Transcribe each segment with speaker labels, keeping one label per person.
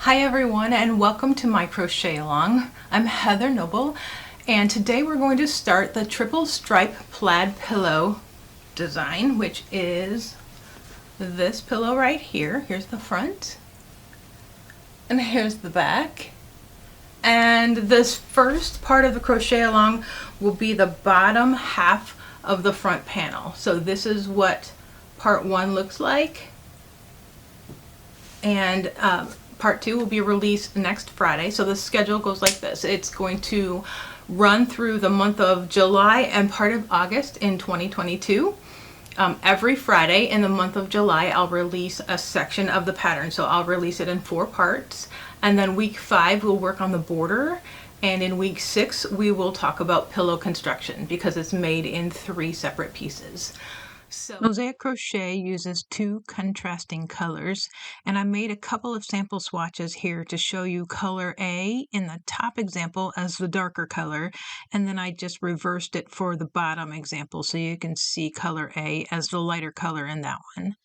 Speaker 1: Hi everyone, and welcome to my crochet along. I'm Heather Noble, and today we're going to start the triple stripe plaid pillow design, which is this pillow right here. Here's the front and here's the back. And this first part of the crochet along will be the bottom half of the front panel. So this is what part one looks like, and part two will be released next Friday. So the schedule goes like this. It's going to run through the month of July and part of August in 2022. Every Friday in the month of July, I'll release a section of the pattern. So I'll release it in 4 parts. And then week 5, we'll work on the border. And in week 6, we will talk about pillow construction because it's made in 3 separate pieces. So Mosaic Crochet uses 2 contrasting colors, and I made a couple of sample swatches here to show you color A in the top example as the darker color, and then I just reversed it for the bottom example so you can see color A as the lighter color in that one.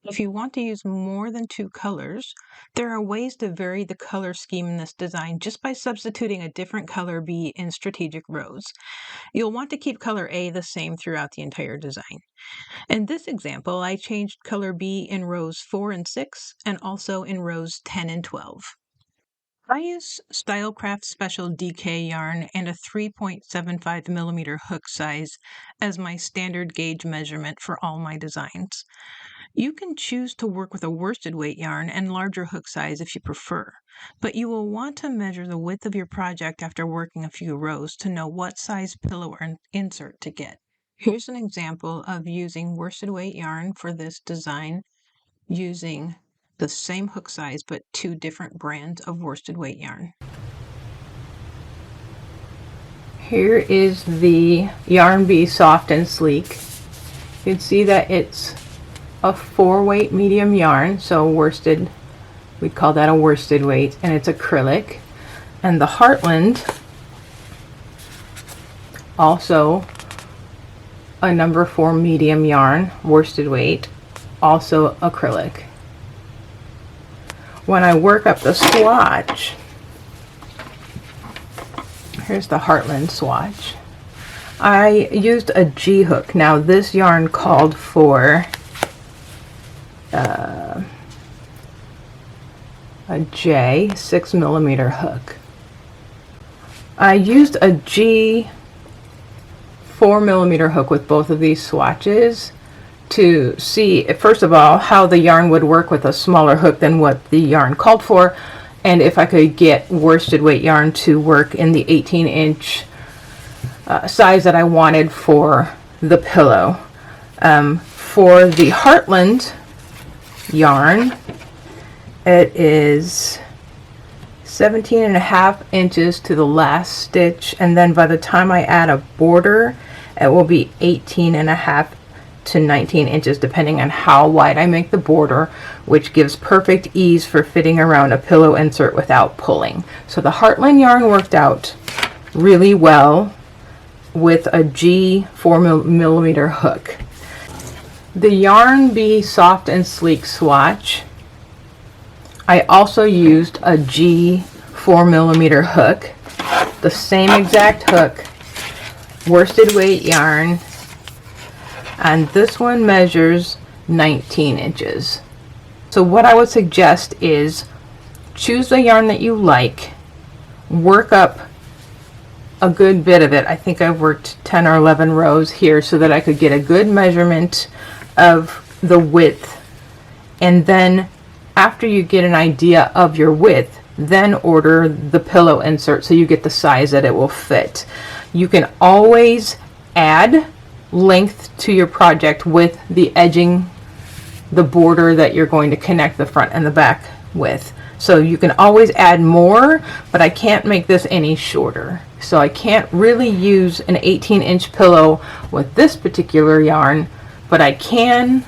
Speaker 1: If you want to use more than 2 colors, there are ways to vary the color scheme in this design just by substituting a different color B in strategic rows. You'll want to keep color A the same throughout the entire design. In this example, I changed color B in rows 4 and 6 and also in rows 10 and 12. I use Stylecraft Special DK yarn and a 3.75 millimeter hook size as my standard gauge measurement for all my designs. You can choose to work with a worsted weight yarn and larger hook size if you prefer, but you will want to measure the width of your project after working a few rows to know what size pillow or insert to get. Here's an example of using worsted weight yarn for this design using the same hook size but 2 different brands of worsted weight yarn. Here is the Yarn Bee Soft and Sleek. You can see that it's a 4-weight medium yarn, so worsted, we'd call that a worsted weight, and it's acrylic. And the Heartland, also a number 4 medium yarn, worsted weight, also acrylic. When I work up the swatch, here's the Heartland swatch. I used a G hook. Now this yarn called for a J 6 millimeter hook. I used a G 4 millimeter hook with both of these swatches to see, first of all, how the yarn would work with a smaller hook than what the yarn called for, and if I could get worsted weight yarn to work in the 18-inch size that I wanted for the pillow. For the Heartland yarn, it is 17.5 inches to the last stitch, and then by the time I add a border, it will be 18.5 to 19 inches depending on how wide I make the border, which gives perfect ease for fitting around a pillow insert without pulling. So the Heartland yarn worked out really well with a G 4 millimeter hook. The Yarn Bee Soft and Sleek swatch, I also used a G 4 millimeter hook, the same exact hook, worsted weight yarn, and this one measures 19 inches. So what I would suggest is choose the yarn that you like, work up a good bit of it. I think I've worked 10 or 11 rows here so that I could get a good measurement of the width, and then after you get an idea of your width, then order the pillow insert so you get the size that it will fit. You can always add length to your project with the edging, the border that you're going to connect the front and the back with. So you can always add more, but I can't make this any shorter. So I can't really use an 18-inch pillow with this particular yarn, but I can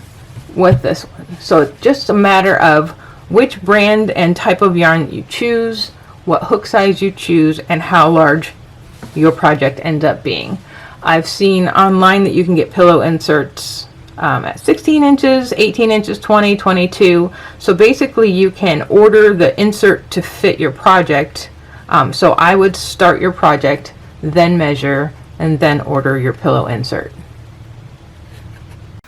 Speaker 1: with this one. So it's just a matter of which brand and type of yarn you choose, what hook size you choose, and how large your project ends up being. I've seen online that you can get pillow inserts at 16 inches, 18 inches, 20, 22. So basically you can order the insert to fit your project. So I would start your project, then measure, and then order your pillow insert.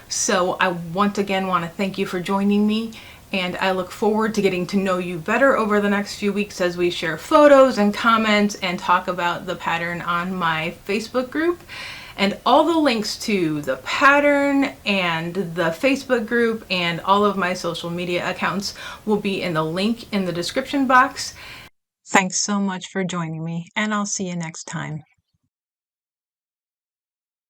Speaker 1: So I once again want to thank you for joining me, and I look forward to getting to know you better over the next few weeks as we share photos and comments and talk about the pattern on my Facebook group. And all the links to the pattern and the Facebook group and all of my social media accounts will be in the link in the description box. Thanks so much for joining me, and I'll see you next time.